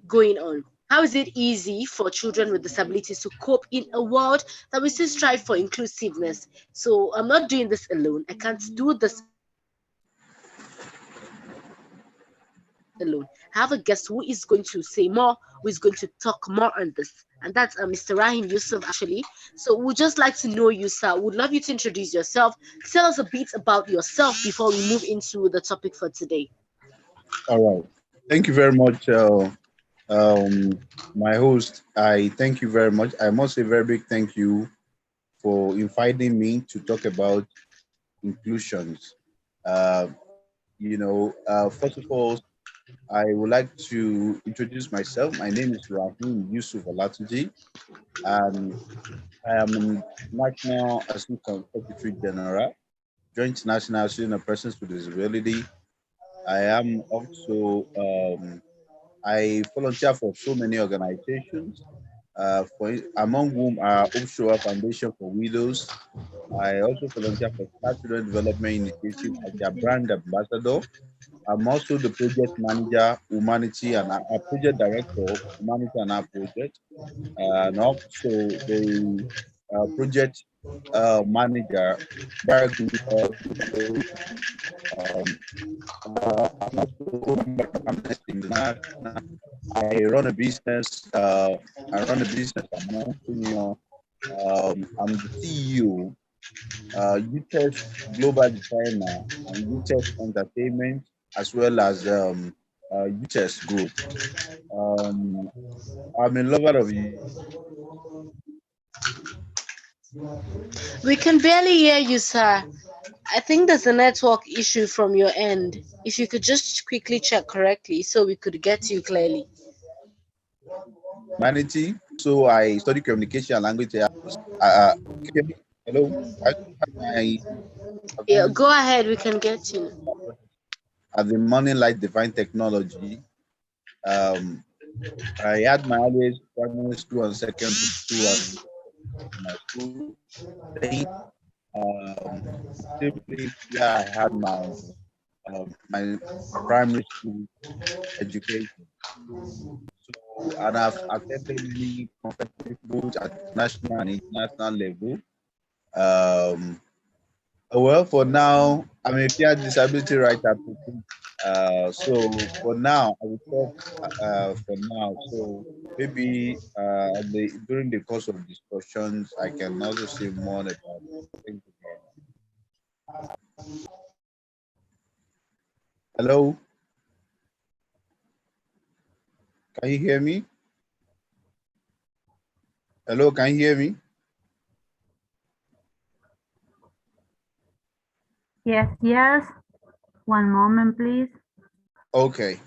going on? How is it easy for children with disabilities to cope in a world that we still strive for inclusiveness? So I'm not doing this alone. I can't do this alone. I have a guest who is going to say more, who is going to talk more on this, and that's Mr. Raheem Yusuff, actually. So we'd just like to know you, sir. Would love you to introduce yourself. Tell us a bit about yourself before we move into the topic for today. All right. Thank you very much, my host. I thank you very much. I must say a very big thank you for inviting me to talk about inclusions. Uh, First of all, I would like to introduce myself. My name is Raheem Yusuff Olatunji, and I am a National Assistant Secretary General, Joint National Assistant of Persons with Disability. I am also I volunteer for so many organizations, among whom are 𝓊𝓲𝓚 Foundation for Widows. I also volunteer for 𝓘𝓷𝓬𝓮 Development Initiative as their brand ambassador. I'm also the project manager, Humanity, and a project director, Humanity and Our Project, and also the project manager, I'm also a member of Amnesty International. I run a business. I'm senior. I'm the CEO, 𝓍𝓐𝓪 Global Designer, and 𝓍𝓐𝓪 Entertainment, as well as 𝓍𝓐𝓪 Group. I'm a lover of We can barely hear you, sir. I think there's a network issue from your end. If you could just quickly check correctly so we could get you clearly. humanity. So I study communication and language. Hello. I, Yeah, go ahead. We can get you. at the Morning Light Divine Technology. Um, I had my earliest primary school and secondary school and my school. Then, simply, yeah, I had my primary school education. So, and I've attended many conferences both at national and international level. Um, well, for now, I'm a peer disability rights advocate. So for now, I will talk for now. So maybe during the course of discussions, I can also say more about it. Thank you very much. Hello, can you hear me? Hello, can you hear me? Yes, yes. One moment, please. Okay.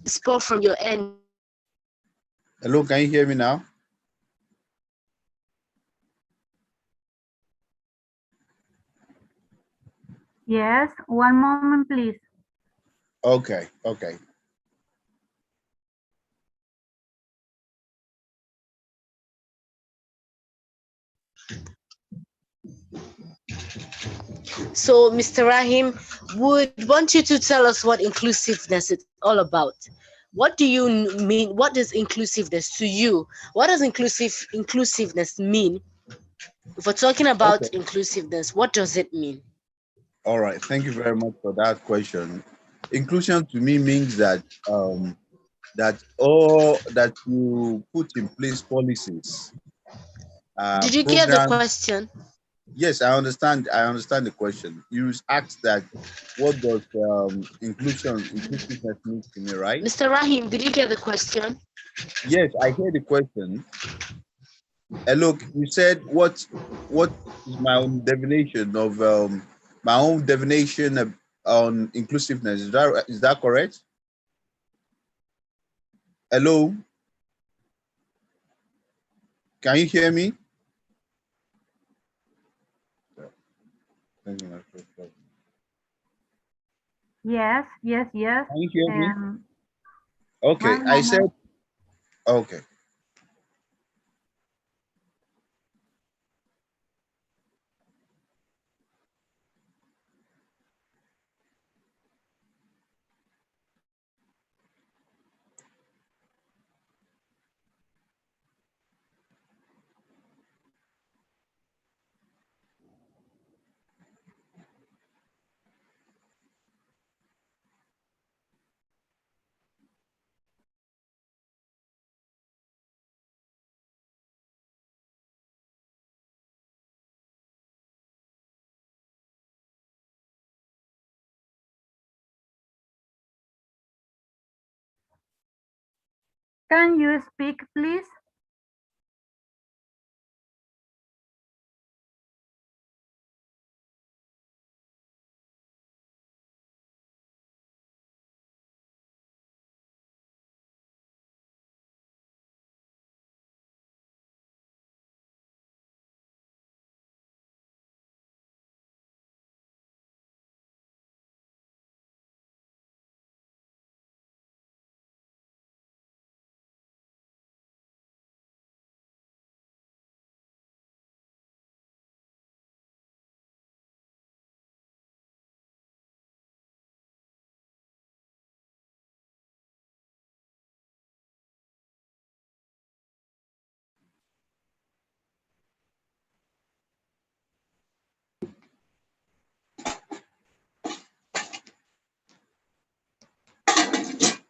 Spoke from your end. Hello, can you hear me now? Yes, one moment, please. Okay, okay. So, Mr. Rahim, would want you to tell us what inclusiveness is all about. What do you mean? What is inclusiveness to you? What does inclusiveness mean? If we're talking about Okay. inclusiveness, what does it mean? All right. Thank you very much for that question. Inclusion to me means that that you put in place policies, Did you get the programs. question? Yes, I understand. I understand the question. You asked that what does inclusiveness mean to me, right? Mr. Rahim, did you get the question? Yes, I hear the question. Look, you said what is my own definition of on inclusiveness? Is that correct? Hello, can you hear me? Yes, yes, yes. Can you hear me? Okay, One I said moment. okay. Can you speak, please?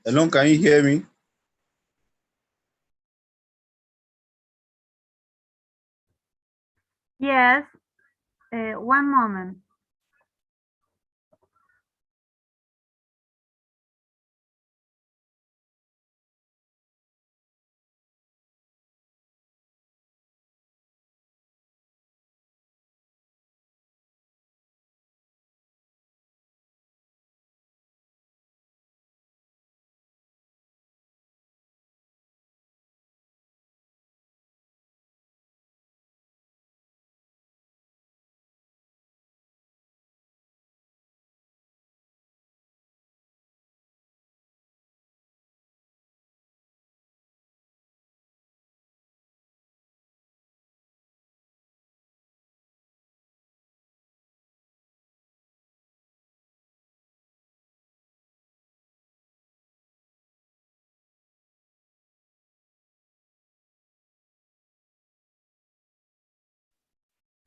Hello, can you hear me? Yes. One moment.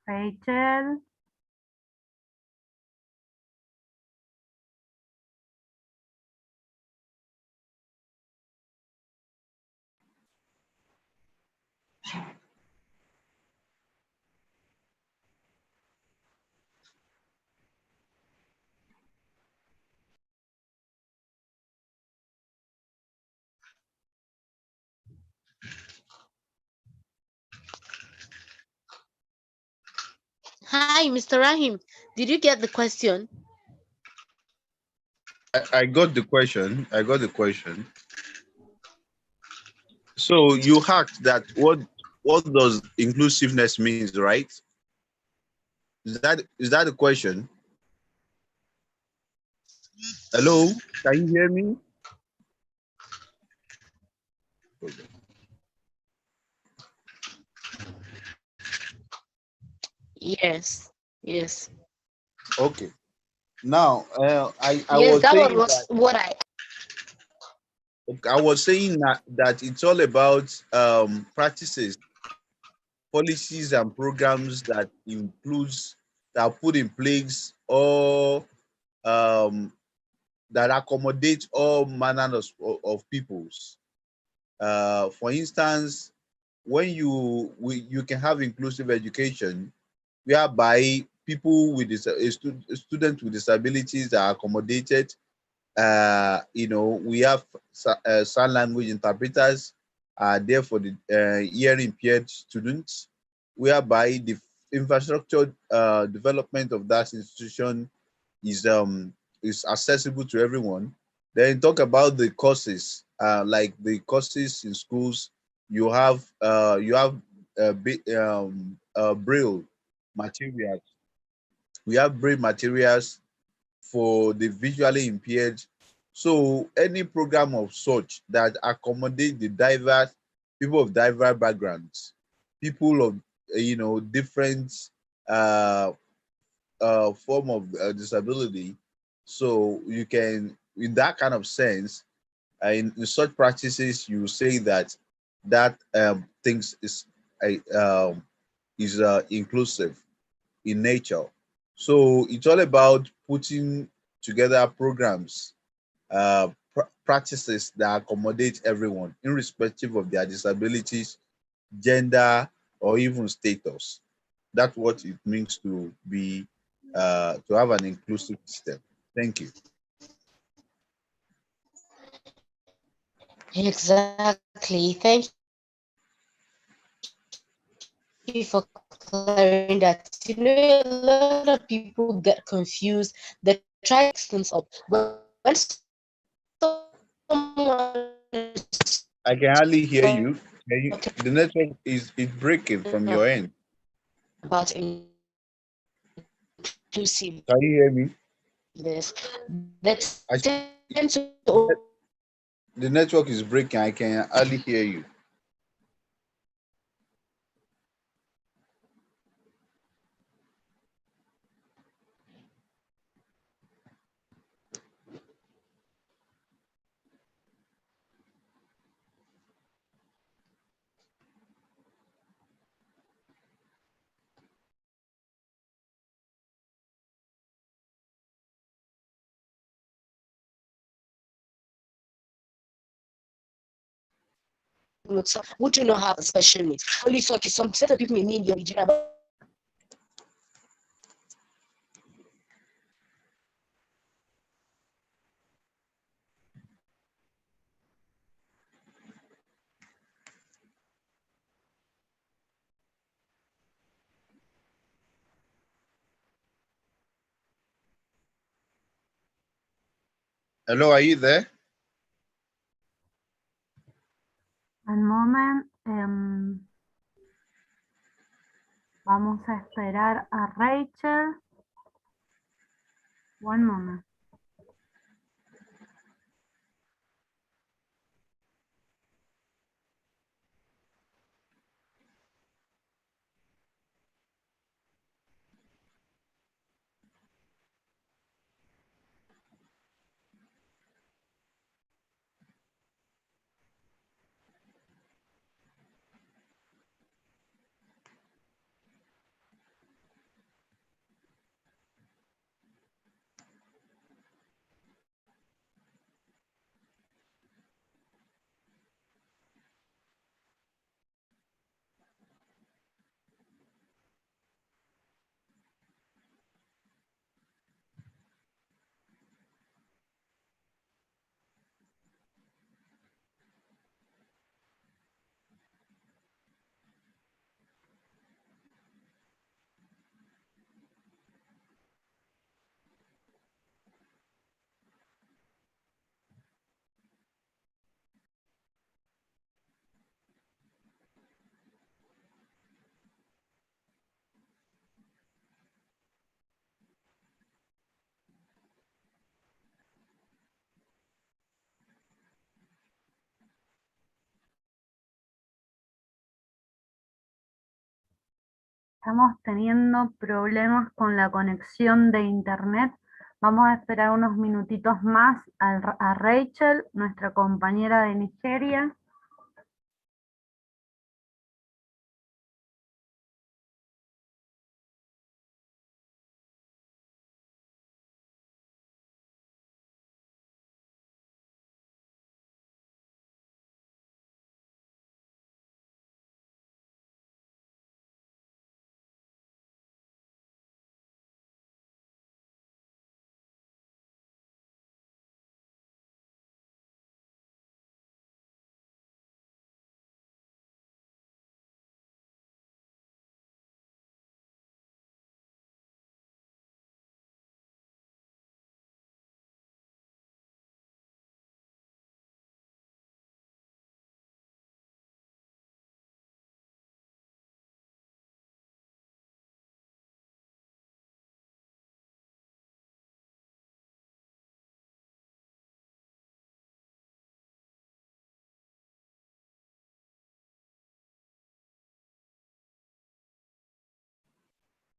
Rachel. Hi, Mr. Rahim. Did you get the question? I got the question. I got the question. So you asked that what does inclusiveness means, right? Is that the question? Hello, can you hear me? Yes. Yes. Okay. Now, I Yes, was that saying was that what I. that it's all about practices, policies, and programs that includes that are put in place or um, that accommodate all manners of peoples. For instance, when you can have inclusive education, whereby people with students with disabilities are accommodated. We have sign language interpreters are there for the hearing impaired students, whereby the infrastructure development of that institution is accessible to everyone. Then talk about the courses, like the courses in schools. You have braille materials. We have braille materials for the visually impaired. So any program of such that accommodate the diverse people of diverse backgrounds, people of different uh, form of disability. So you can, in that kind of sense, in such practices, you say that things is inclusive in nature. So it's all about putting together programs, practices that accommodate everyone, irrespective of their disabilities, gender, or even status. That's what it means to be to have an inclusive system. Thank you. Exactly. Thank you for clearing that. A lot of people get confused. They try to mix things up. When someone is I can hardly hear talking you. The network is breaking from your end. about inclusiveness, Can you hear me? that I, tend to the network is breaking. I can hardly hear you. with some who do not have special needs. Only some set of people may need your region. Hello, are you there? Un moment. Vamos a esperar a Rachel. One moment. Estamos teniendo problemas con la conexión de internet. Vamos a esperar unos minutitos más a Rachel, nuestra compañera de Nigeria.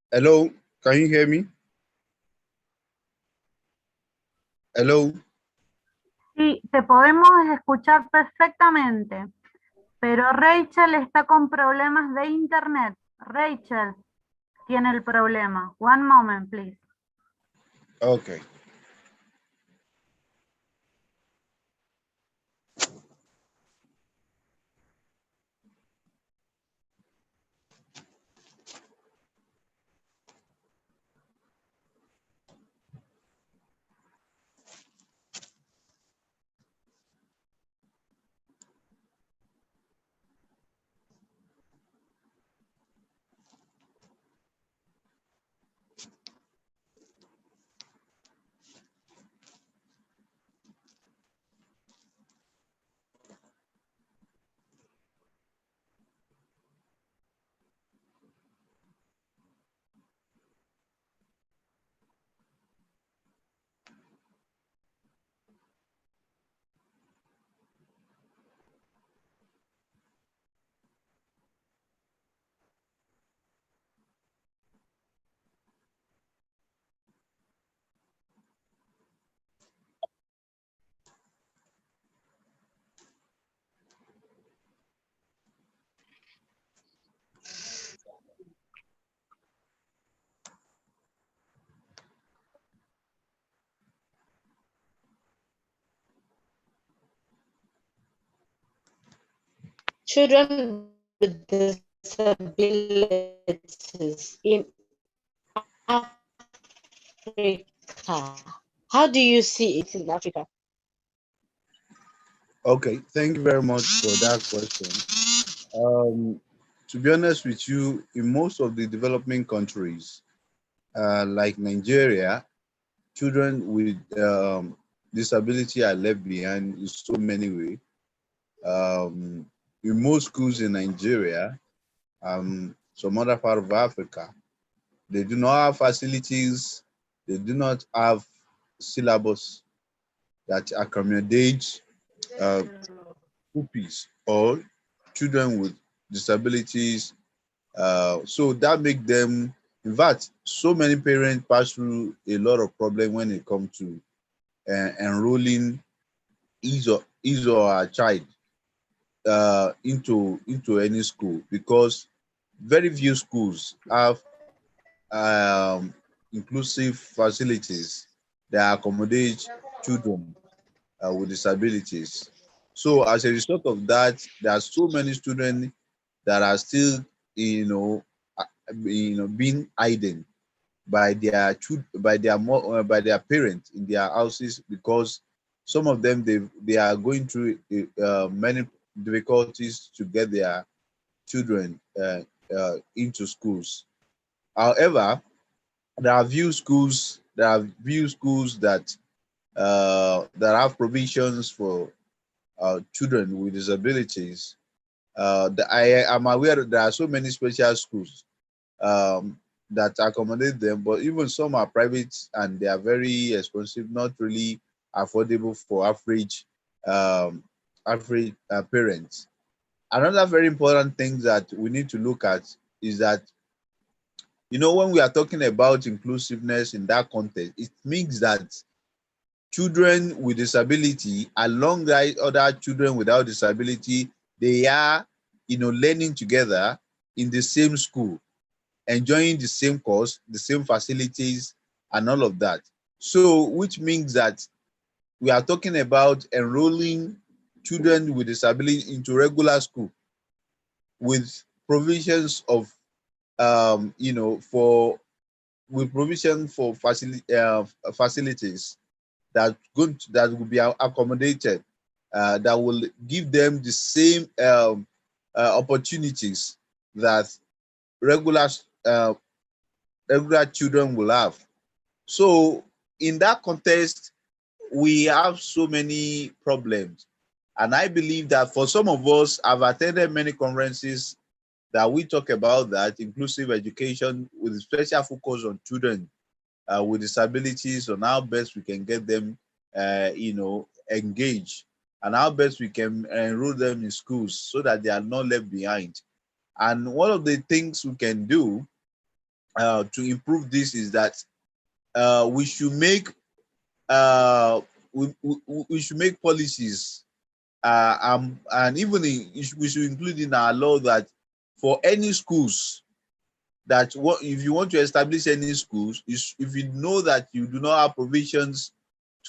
Hello, can you hear me? Hello. Sí, te podemos escuchar perfectamente, pero Rachel está con problemas de internet. Rachel tiene el problema. One moment, please. Okay. children with disabilities in Africa. How do you see it in Africa? Okay, thank you very much for that question. To be honest with you, in most of the developing countries, like Nigeria, children with disability are left behind in so many ways. In most schools in Nigeria, some other part of Africa, they do not have facilities, they do not have syllabus that accommodate pupils or children with disabilities. So that make them, in fact, so many parents pass through a lot of problem when it comes to enrolling his or her child into any school, because very few schools have inclusive facilities that accommodate children with disabilities. So as a result of that, there are so many students that are still, being hidden by by their parents in their houses, because some of them they are going through many difficulties to get their children into schools. However, there are few schools that have provisions for children with disabilities. I am aware that there are so many special schools that accommodate them, but even some are private and they are very expensive, not really affordable for average parents. Another very important thing that we need to look at is that, when we are talking about inclusiveness in that context, it means that children with disability alongside other children without disability, they are, learning together in the same school, enjoying the same course, the same facilities, and all of that. So, which means that we are talking about enrolling children with disability into regular school with provisions of, for with provision for facilities that will be accommodated, that will give them the same opportunities that regular uh, regular children will have. So in that context, we have so many problems. And I believe that for some of us, I've attended many conferences that we talk about that inclusive education with a special focus on children with disabilities, on how best we can get them, engaged, and how best we can enroll them in schools so that they are not left behind. And one of the things we can do to improve this is that we should make we should make policies, and even we should include in our law that for any schools that if you want to establish any schools, if you know that you do not have provisions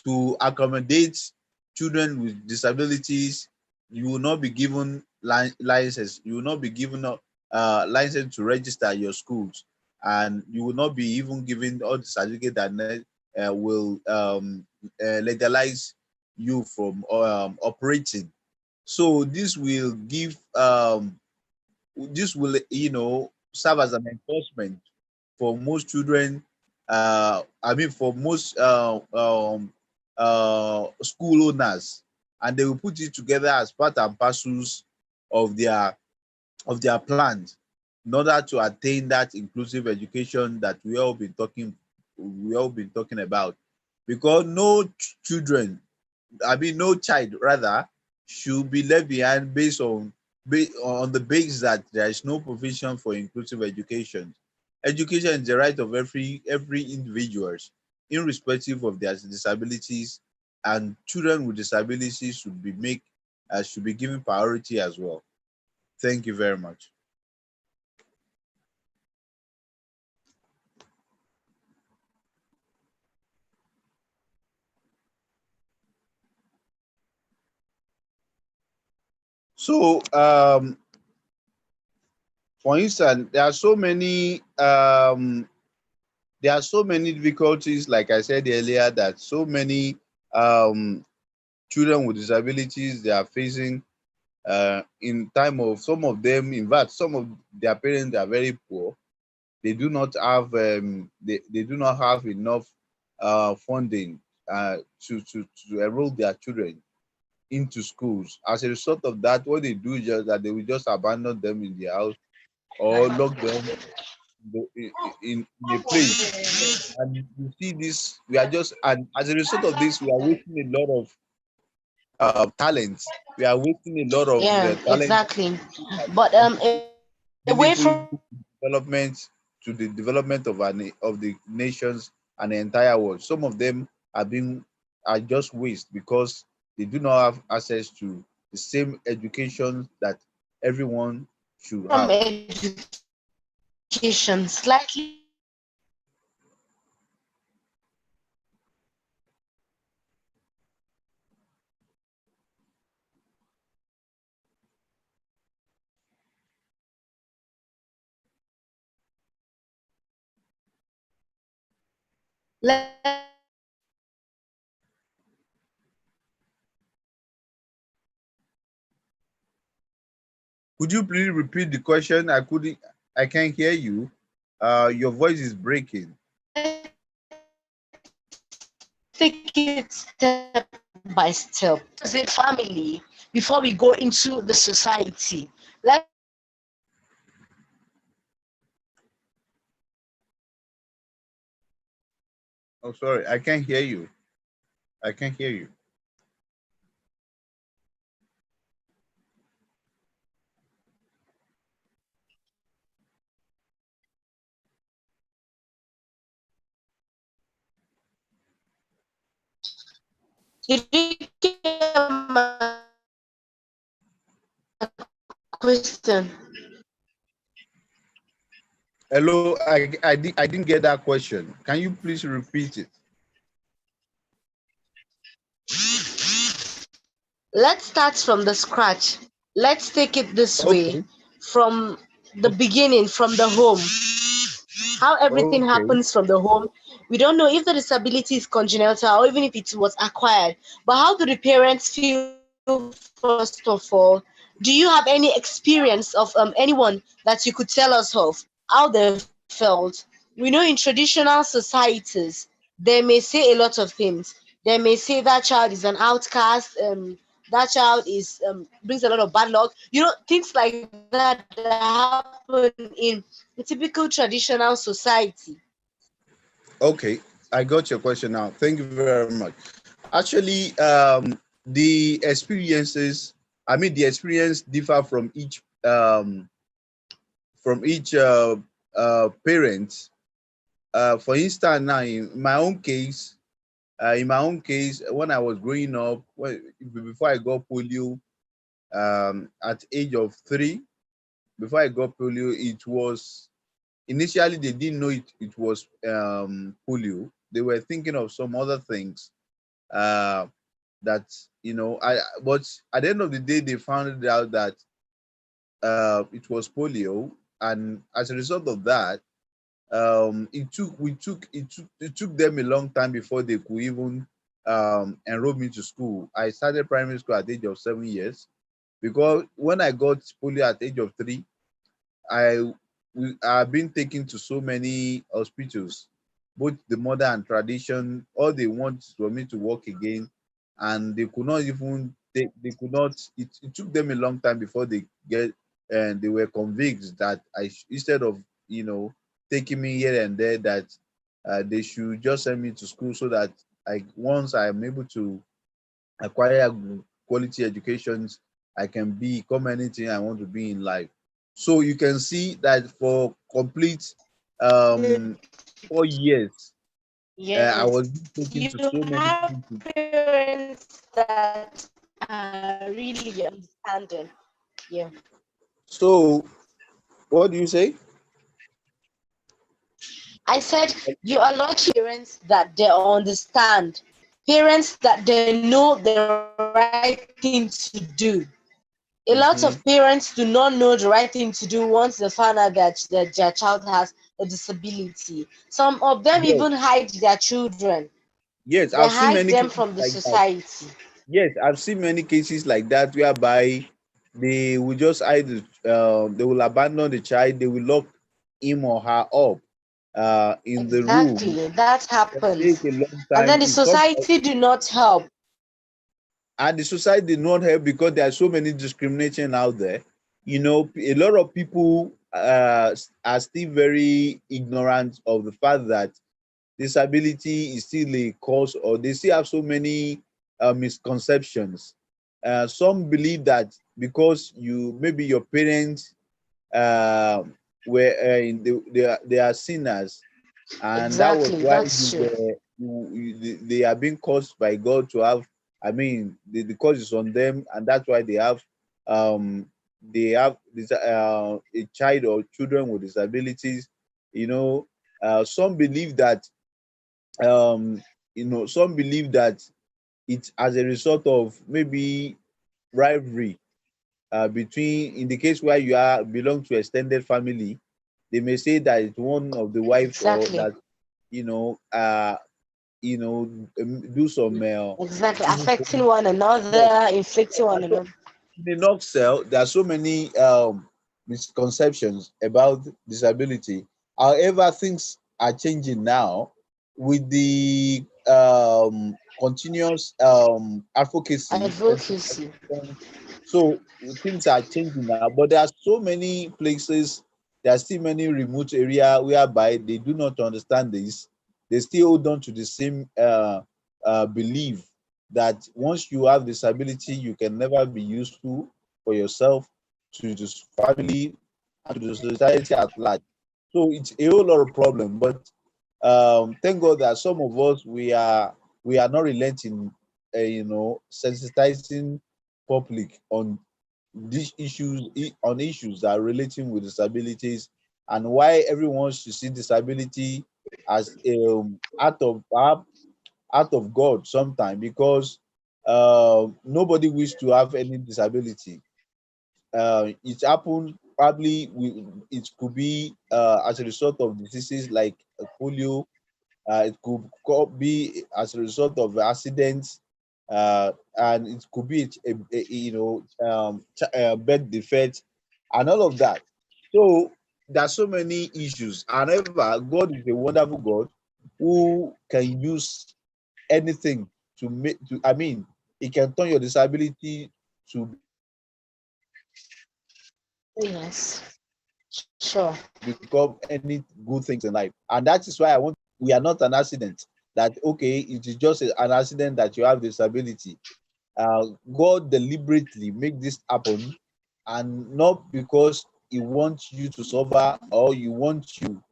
to accommodate children with disabilities, you will not be given license. You will not be given a license to register your schools, and you will not be even given all the certificate that will legalize you from operating. So this will serve as an enforcement for most children. For most school owners, and they will put it together as part and parcels of their plans in order to attain that inclusive education that we all been talking about. Because no child rather should be left behind based on the basis that there is no provision for inclusive education. Education is the right of every individuals, irrespective of their disabilities, and children with disabilities should be given priority as well. Thank you very much. So, for instance, there are so many difficulties, like I said earlier, that so many children with disabilities they are facing in time of some of them. In fact, some of their parents are very poor. They do not have they do not have enough funding to enroll their children into schools. As a result of that, what they do is just that they will just abandon them in their house or lock them in a place. And you see this, we are just, and as a result of this, we are wasting a lot of talents. We are wasting a lot of Yeah, talent exactly. But away from available development to the development of of the nations and the entire world. Some of them are just waste because they do not have access to the same education that everyone should have. education, slightly. Could you please repeat the question? I can't hear you. Your voice is breaking. Take it step by step as a family before we go into the society. Oh, sorry, I can't hear you. I can't hear you. Did you get my question? Hello, I didn't get that question. Can you please repeat it? Let's start from the scratch. Let's take it this way, Okay. from the beginning, from the home. How everything Okay. happens from the home. We don't know if the disability is congenital or even if it was acquired. But how do the parents feel, first of all? Do you have any experience of anyone that you could tell us of, how they felt? We know in traditional societies, they may say a lot of things. They may say that child is an outcast, that child is brings a lot of bad luck. You know, things like that that happen in a typical traditional society. Okay. I got your question now. Thank you very much. Actually, the experiences, the experience differ from each parent. For instance, now in my own case, when I was growing up, before I got polio, at age of 3, before I got polio, it was initially they didn't know it was polio. They were thinking of some other things. That but at the end of the day they found out that it was polio, and as a result of that, it took them a long time before they could even enroll me to school. I started primary school at the age of 7 years, because when I got polio at the age of 3, I've been taken to so many hospitals, both the modern and tradition. All they want is for me to work again, and they could not even they could not. It took them a long time before they get, and they were convinced that instead of taking me here and there, that they should just send me to school, so that once I am able to acquire quality educations, I can become anything I want to be in life. So you can see that for complete 4 years, I Yes, was taken you to so many have places. parents that are really understanding. Yeah. So what do you say? I said you are lucky parents that they understand, parents that they know the right thing to do. A lot of parents do not know the right thing to do once they find out that their child has a disability. Some of them Yes, even hide their children. yes, They I've seen hide many them cases from the like that. society. Yes, I've seen many cases like that whereby they will just either they will abandon the child, they will lock him or her up in the room. Exactly, that It take happens. a long And then time. the society do not help. And the society did not help because there are so many discrimination out there. You know, a lot of people are still very ignorant of the fact that disability is still a cause, or they still have so many misconceptions. Some believe that because you maybe your parents uh, were they are sinners, and that was Exactly, why that's true. they are being caused by God to have. I mean, the cause is on them, and that's why um this, a child or children with disabilities. You know, some believe that some believe that it's as a result of maybe rivalry between, in the case where you are belong to extended family, they may say that it's one of the wives, or Exactly. that you know uh do some Exactly. even Affecting one yes. another, inflicting one So another. in a nutshell, there are so many misconceptions about disability. However, things are changing now with the continuous advocacy. Advocacy. So things are changing now, but there are so many places, there are still many remote area whereby they do not understand this. They still hold on to the same belief that once you have disability, you can never be useful for yourself, to the family, and to the society at large. So it's a whole lot of problem. But thank God that some of us, we are not relenting, sensitizing public on these issues, on issues that are relating with disabilities, and why everyone should see disability as out of God sometime, because nobody wish to have any disability. It happened probably it could be as a result of diseases like polio. It could be as a result of accidents, and it could be birth defect and all of that. So there are so many issues. However, God is a wonderful God who can use anything to make. To I mean, He can turn your disability to become any good things in life, Yes. and Sure. that is why we are not an accident. That okay, it is just an accident that you have disability. God deliberately make this happen, and not because He wants you to suffer, or you want you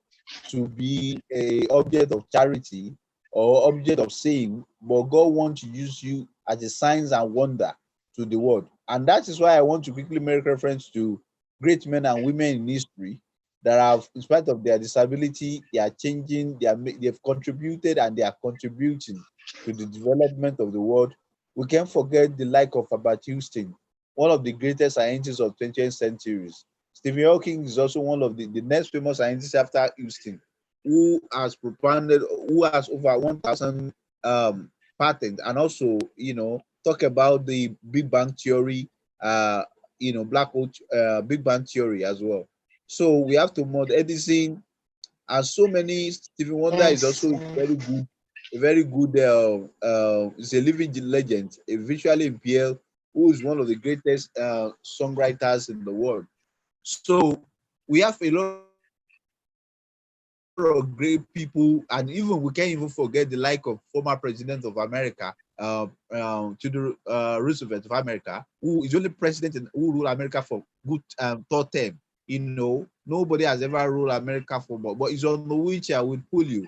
to be a object of charity or object of saying, but God wants to use you as a signs and wonder to the world. And that is why I want to quickly make reference to great men and women in history that have, in spite of their disability, they are changing, they've contributed, and they are contributing to the development of the world. We can't forget the like of Albert Einstein, one of the greatest scientists of 20th centuries. Stephen Hawking is also one of the next famous scientists after Houston, who has over 1,000 patents, and also, talk about the Big Bang theory, black hole, Big Bang theory as well. So we have to mod Edison, and so many. Stephen Wonder is Yes. also a very good, is a living legend, a visually impaired, who is one of the greatest songwriters in the world. So we have a lot of great people, and even we can't even forget the like of former president of America, Theodore Roosevelt of America, who is only president who ruled America for good third term. Nobody has ever ruled America for more, but he's on the wheelchair with polio.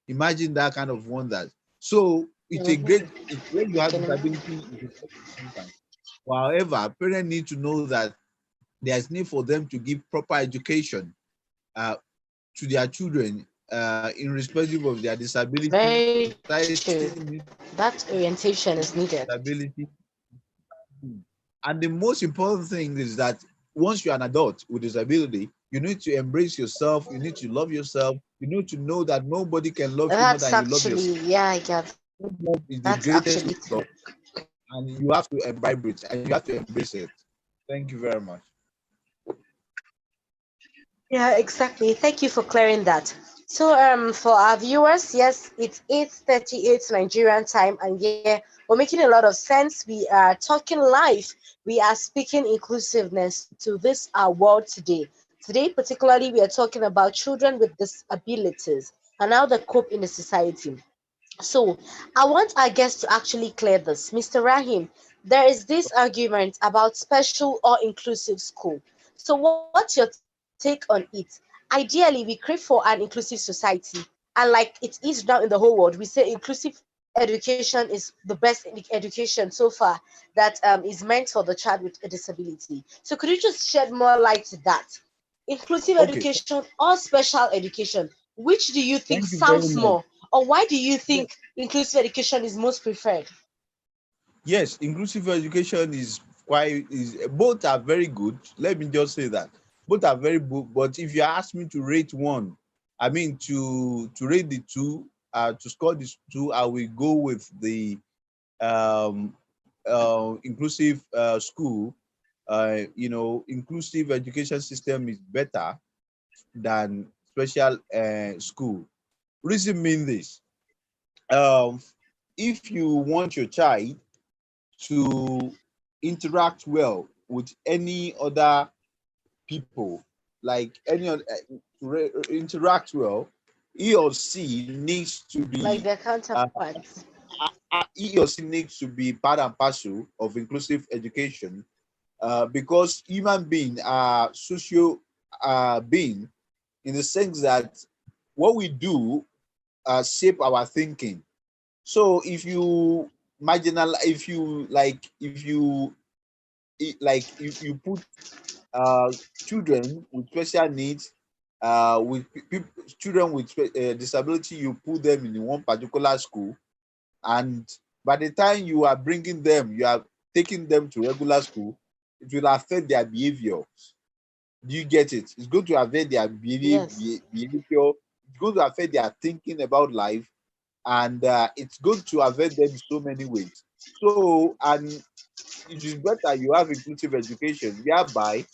Imagine that kind of wonders. So it's a great, when you have disability, it's a great sometimes. However, parents need to know that there's need for them to give proper education uh, to their children, irrespective of their disability. Very Society true. needs That orientation is needed. disability. And the most important thing is that once you're an adult with disability, you need to embrace yourself. You need to love yourself. You need to know that nobody can love you more That's than you love yourself. actually, yeah, I get. Love is the That's greatest actually love, and you have to imbibe it and you have to embrace it. Thank you very much. Yeah, exactly. Thank you for clearing that. So, for our viewers, yes, it's 8:38 Nigerian time, and yeah, we're making a lot of sense. We are talking live. We are speaking inclusiveness to this our world today. Today, particularly, we are talking about children with disabilities and how they cope in the society. So, I want our guests to actually clear this. Mr. Rahim, there is this argument about special or inclusive school. So, what's your take on it? Ideally, we crave for an inclusive society, and like it is now in the whole world, we say inclusive education is the best education so far that is meant for the child with a disability. So, could you just shed more light to that? Inclusive Okay, education or special education, which do you think thank you very sounds much. more, or why do you Yes, think inclusive education is most preferred? yes, inclusive education is quite is both are very good. Let me just say that both are very good. But if you ask me to rate one, I mean to rate the two, to score this two, I will go with the um, inclusive school. Inclusive education system is better than special school. Reason mean this: um, if you want your child to interact well with any other people, like any other, interact well, he or she needs to Like be their uh, counterparts. he or she needs to be part and parcel of inclusive education, because human beings are social being, in the sense that what we do shape our thinking. So if you put uh, children with special needs, children with disability, you put them in one particular school, and by the time you are bringing them, you are taking them to regular school, it will affect their behavior. Do you get it? It's going to affect their Yes. behavior. It's going to affect their thinking about life, and it's going to affect them in so many ways. So, and it is better you have inclusive education, whereby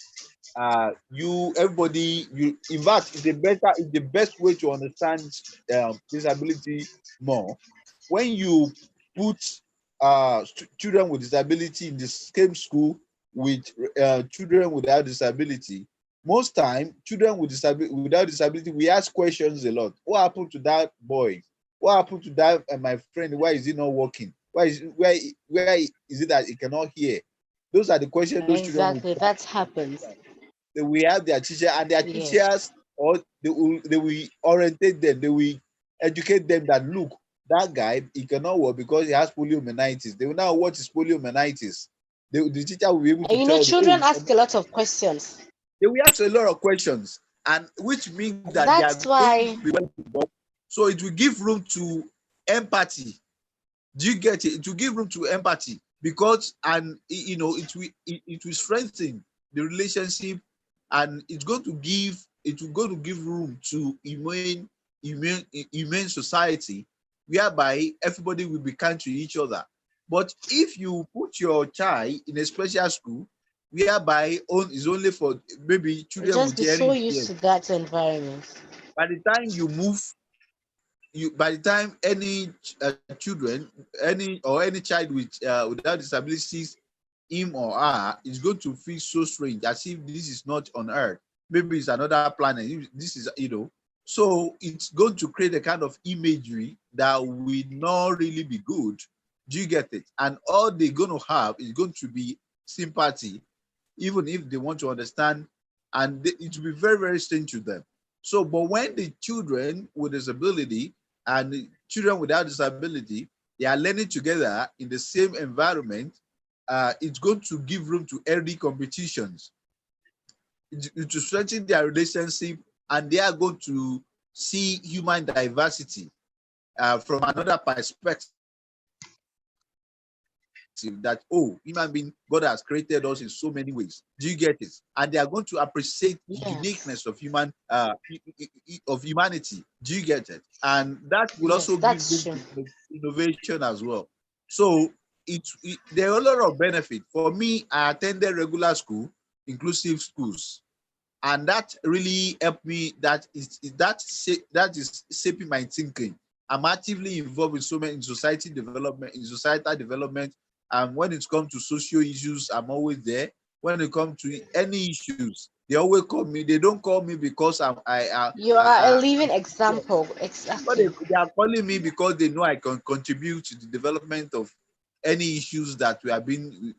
you everybody you in fact it's the best way to understand disability more, when you put children with disability in the same school with children without disability. Most time children with disability without disability, we ask questions a lot. What happened to that boy? What happened to that my friend? Why is he not working? Where is it that he cannot hear? Those are the questions those children will Exactly. That happens. they will have their teacher, and their Yes. teachers, or they will orientate them, they will educate them that look, that guy, he cannot work because he has poliomyelitis. They will now what is poliomyelitis. The teacher will be able And to you know, tell them, oh, children ask a lot of questions. they will ask a lot of questions, and which means that they are That's going to why, be well involved. So it will give room to empathy. Do you get it? It will give room to empathy, because and it will strengthen the relationship, and it will go to give room to humane society, whereby everybody will be kind to each other. But if you put your child in a special school, whereby is only for maybe children just with be so hearing used impaired, to that environment. by the time you move by the time any children, any child without disabilities, him or her, is going to feel so strange, as if this is not on earth, maybe it's another planet. This is so it's going to create a kind of imagery that will not really be good. Do you get it? And all they're going to have is going to be sympathy, even if they want to understand, and it will be very, very strange to them. So, but when the children with disability and the children without disability, they are learning together in the same environment, it's going to give room to healthy competitions. It will strengthen their relationship, and they are going to see human diversity from another perspective. that, oh, human being, God has created us in so many ways. Do you get it? And they are going to appreciate the uniqueness of of humanity. Do you get it? And that will also give them innovation as well. So there are a lot of benefit. For me, I attended regular school, inclusive schools, and that really helped me. That is shaping my thinking. I'm actively involved in so many in societal development. And when it comes to social issues, I'm always there. When it comes to any issues, they always call me. They don't call me because you are a living example. Exactly. But they are calling me because they know I can contribute to the development of any issues that we are being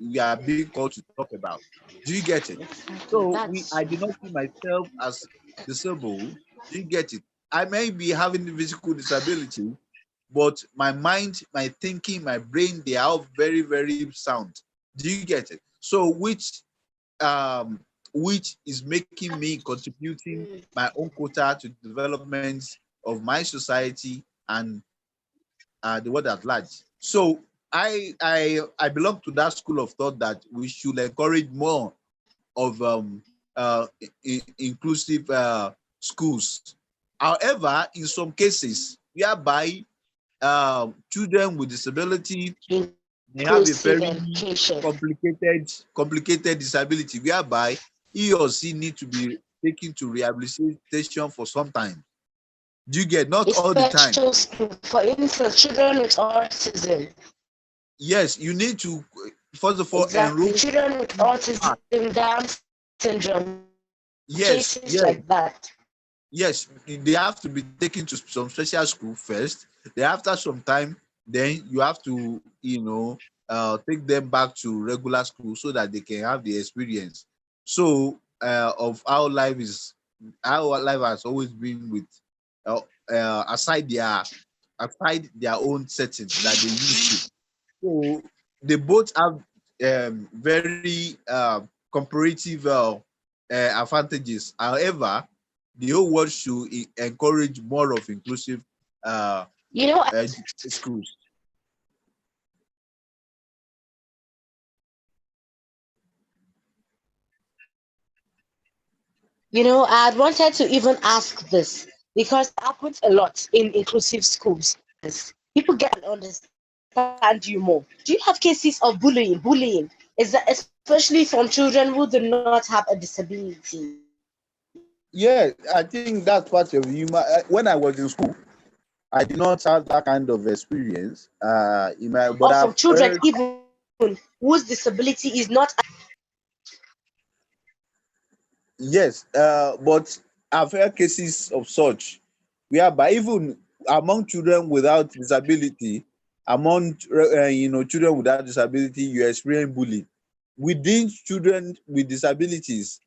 called to talk about. Do you get it? So I do not see myself as disabled. Do you get it? I may be having a physical disability, but my mind, my thinking, my brain, they are all very, very sound. Do you get it? So which is making me contributing my own quota to the development of my society and the world at large. So I belong to that school of thought that we should encourage more of inclusive schools. However, in some cases, whereby children with disability may have a very complicated disability, whereby he or she need to be taken to rehabilitation for some time. Do you get? Not all the time. For instance, children with autism. Yes, you need to first of all enroll children with autism, Down syndrome. Yes, cases like that. Yes, they have to be taken to some special school first. Then after some time, then you have to, take them back to regular school so that they can have the experience. So of how life has always been with aside their own settings that they used to. So they both have very comparative advantages. However, the whole world should encourage more of inclusive schools. I wanted to even ask this because it happens a lot in inclusive schools. People get to understand you more. Do you have cases of bullying? Is that especially from children who do not have a disability? Yeah, I think that's part of human. When I was in school, I did not have that kind of experience. But from children even whose disability is not. Yes, but I've heard cases of such, whereby even among children without disability, among children without disability, you experience bullying. Within children with disabilities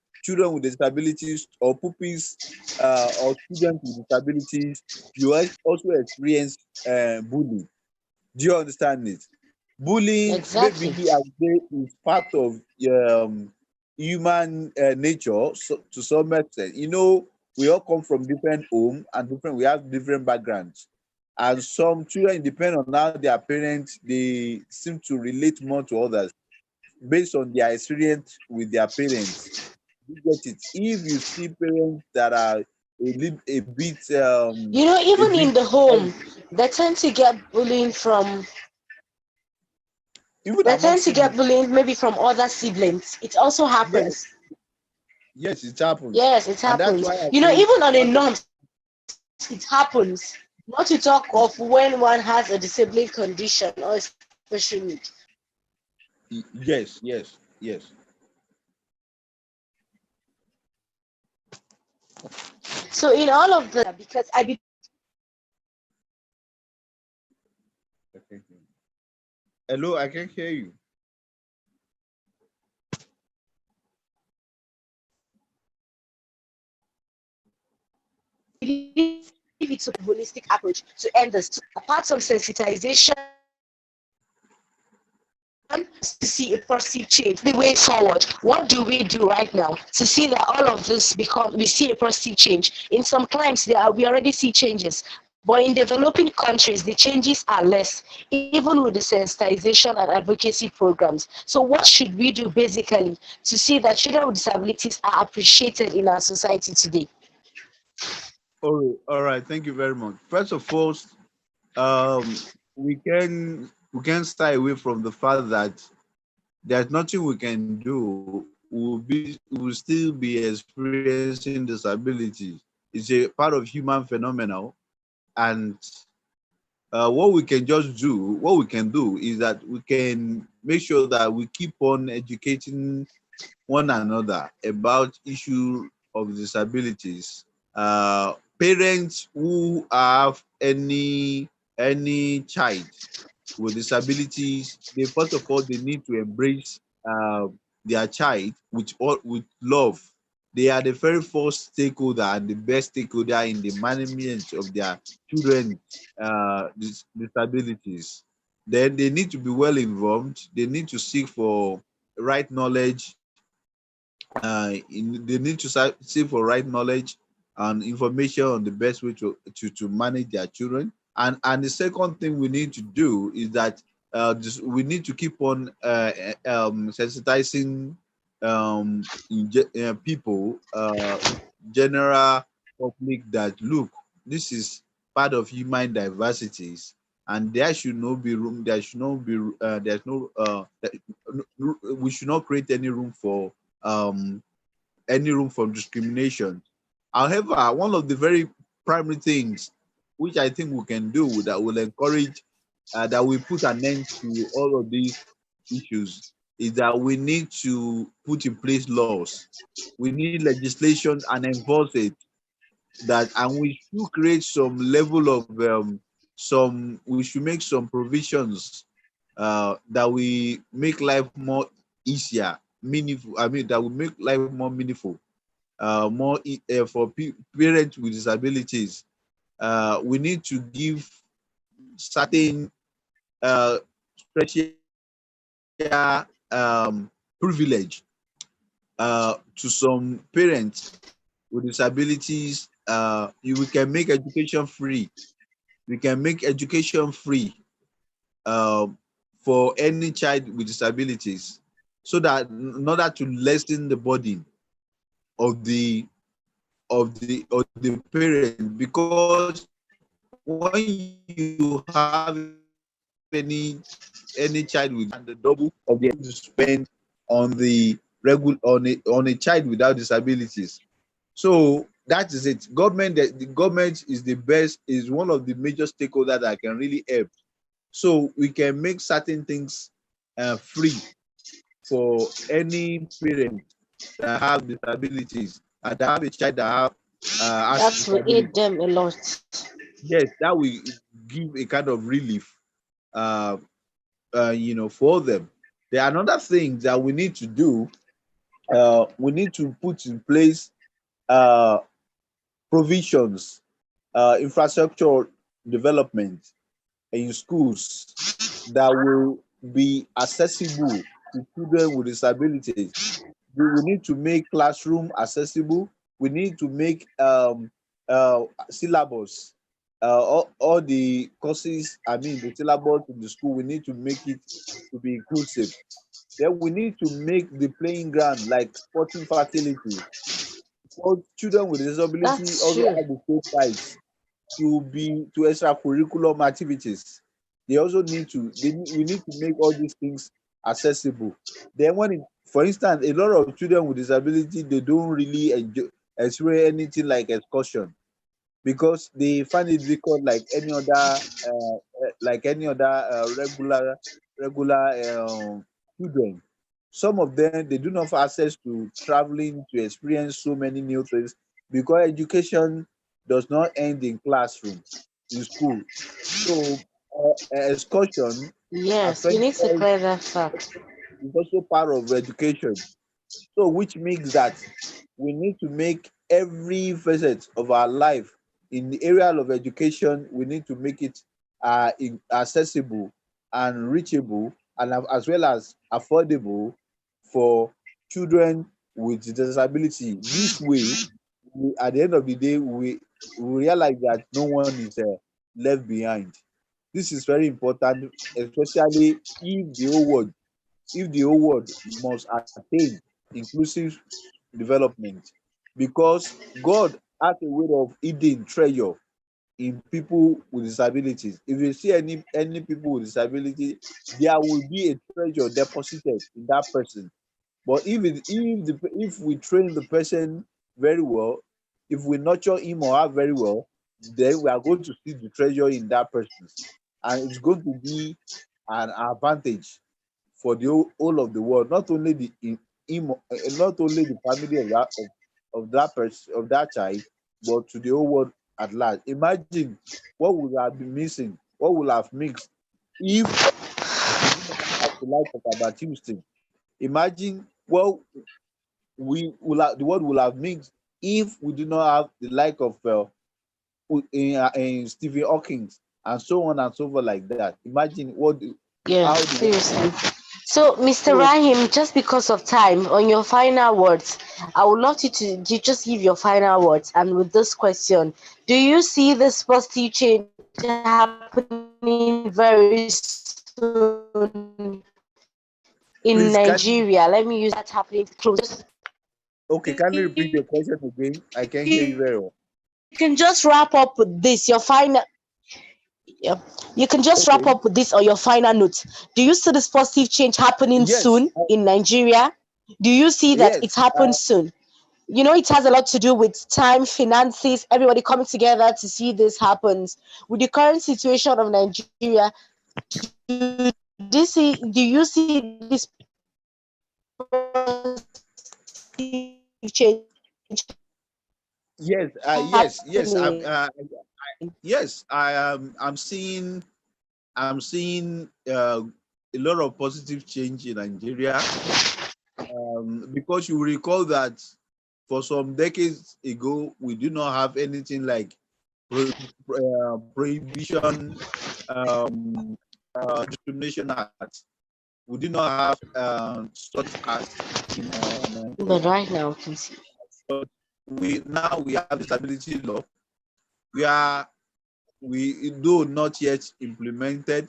or pupils or students with disabilities, you also experience bullying. Do you understand it? Bullying, Exactly. maybe I would say, is part of human nature, so, to some extent. We all come from different homes and we have different backgrounds. And some children, depend on how their parents, they seem to relate more to others based on their experience with their parents. You get it? If you see parents that are a bit even in the home, they tend to get bullying from maybe from other siblings. It also happens. Yes, it happens. Yes, it happens. Even on a norm, it happens. Not to talk of when one has a disabling condition or special need. Yes. So in all of that, because Hello, I can't hear you. It's a holistic approach to end this. Apart from sensitization, to see a positive change, the way forward. What do we do right now to see that all of this we see a positive change? In some climes, we already see changes. But in developing countries, the changes are less, even with the sensitization and advocacy programs. So what should we do basically to see that children with disabilities are appreciated in our society today? All right. Thank you very much. First of all, um, we can stay away from the fact that there's nothing we can do. We'll still be experiencing disability. It's a part of human phenomenon, and what we can do is that we can make sure that we keep on educating one another about issue of disabilities. Parents who have any child with disabilities, they first of all they need to embrace their child with love. They are the very first stakeholder and the best stakeholder in the management of their children disabilities. Then they need to be well informed. They need to seek for right knowledge. They need to seek for right knowledge and information on the best way to manage their children. And the second thing we need to do is that we need to keep on sensitizing people, general public, that look, this is part of human diversities, and there should not be room. There should not be. There's no. We should not create um, any room for discrimination. However, one of the very primary things which I think we can do that will encourage that we put an end to all of these issues is that we need to put in place laws. We need legislation and enforce it. And we should create some level of we should make some provisions that we make life more easier, meaningful. I mean, that will make life more meaningful, for parents with disabilities. We need to give certain special privilege to some parents with disabilities. We can make education free. We can make education free for any child with disabilities, so that in order to lessen the burden of the parent, because when you have any child with, and the double of the to spend on the on a child without disabilities. So that is it. The government is the best, is one of the major stakeholders that can really help. So we can make certain things free for any parent that have disabilities and that have a child that has That will aid them a lot. Yes, that will give a kind of relief, uh, for them. There are another things that we need to do. We need to put in place uh, provisions, infrastructure development in schools that will be accessible to children with disabilities. We need to make classroom accessible. We need to make syllabus, all the courses, I mean the syllabus in the school, we need to make it to be inclusive. Then we need to make the playing ground like sporting facility for children with disability, That's also true. have the same rights to extracurriculum activities. They also need to we need to make all these things accessible. Then for instance, a lot of children with disability, they don't really experience anything like excursion, because they find it difficult like any other regular children. Some of them, they do not have access to traveling to experience so many new things, because education does not end in classroom, in school. So excursion Yes, we need to adventures clear that fact. is also part of education. So which makes that we need to make every facet of our life in the area of education, we need to make it accessible and reachable, and as well as affordable for children with disability. This way, at the end of the day, we realize that no one is left behind. This is very important, especially if the whole world must attain inclusive development, because God has a way of hidden treasure in people with disabilities. If you see any people with disability, there will be a treasure deposited in that person. But if we train the person very well, if we nurture him or her very well, then we are going to see the treasure in that person, and it's going to be an advantage for the whole of the world, not only not only the family of that person, of that child, but to the whole world at large. Imagine what would have been missing, what would have mixed if we didn't have the life of Albert Houston. Imagine what the world will have mixed if we do not have the like of in Stephen Hawking and so on and so forth like that. Imagine Yeah, how the world. seriously. So, Mr. So Rahim, just because of time, on your final words, I would love you to just give your final words. And with this question, do you see this positive change happening very soon in please Nigeria? Let me use that happening close. okay, can you repeat the question again? I can hear you very well. You can just wrap up with this, your final. Yeah. You can just wrap Okay. up with this or your final note. Do you see this positive change happening Yes. soon in Nigeria? Do you see that Yes. it's happened soon? You know, it has a lot to do with time, finances, everybody coming together to see this happens. With the current situation of Nigeria, do you see this change Yes. Yes. Yes. happening? Yes. I'm seeing a lot of positive change in Nigeria. Because you recall that for some decades ago, we do not have anything like prohibition, discrimination act. We do not have such acts in But Nigeria. right now, we can see. But we have disability law. We though not yet implemented,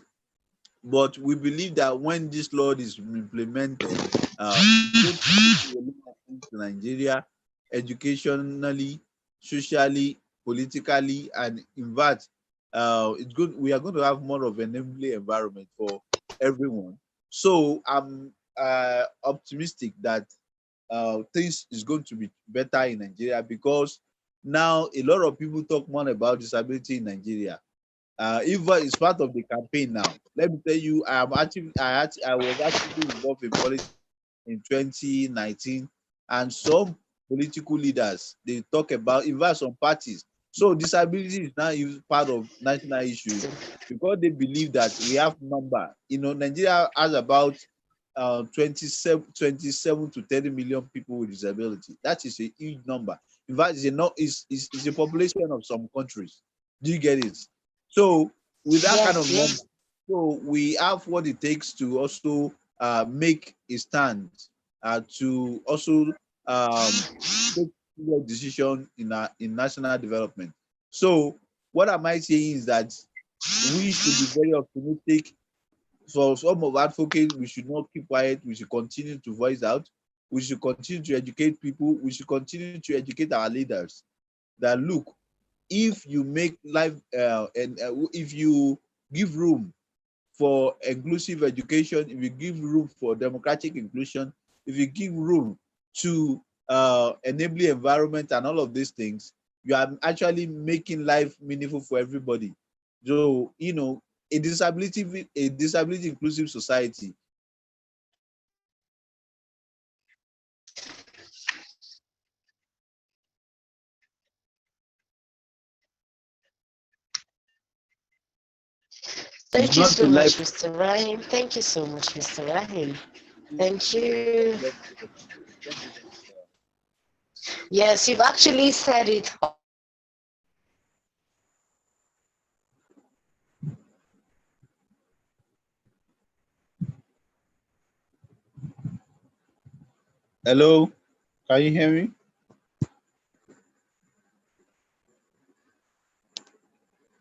but we believe that when this law is implemented, it's going to do a lot of things to Nigeria, educationally, socially, politically, and in fact, it's good. We are going to have more of an enabling environment for everyone. So I'm optimistic that things is going to be better in Nigeria, because now a lot of people talk more about disability in Nigeria. Even it's part of the campaign now. Let me tell you, I was actually involved in politics in 2019, and some political leaders, they talk about, even some parties. So disability is now part of national issues, because they believe that we have number. Nigeria has about 27 to 30 million people with disability. That is a huge number. In fact, it's a population of some countries. Do you get it? So with that kind of Yes, number, yes. so we have what it takes to also make a stand, to also take a decision in national development. So what am I saying is that we should be very optimistic. For some of advocates, we should not keep quiet. We should continue to voice out. We should continue to educate people. We should continue to educate our leaders that, look, if you make life and if you give room for inclusive education, if you give room for democratic inclusion, if you give room to enabling environment and all of these things, you are actually making life meaningful for everybody. So, a disability inclusive society. It's Thank you not so a life. much, Mr. Rahim. Thank you so much, Mr. Rahim. Thank you. Thank you. Yes, you've actually said it. Hello, can you hear me?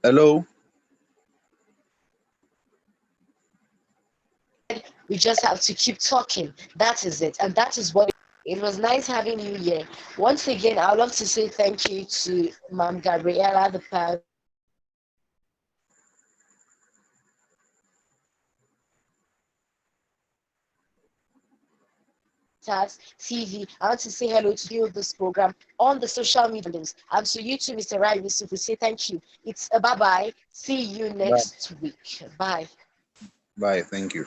Hello. We just have to keep talking. That is it. And that is what it was nice having you here. Once again, I'd love to say thank you to Ma'am Gabriela, the TV. I want to say hello to you this program on the social media links. And to you too, Mr. Rai Yusuff, we say thank you. It's a bye-bye. See you next week. Bye. Bye. Thank you.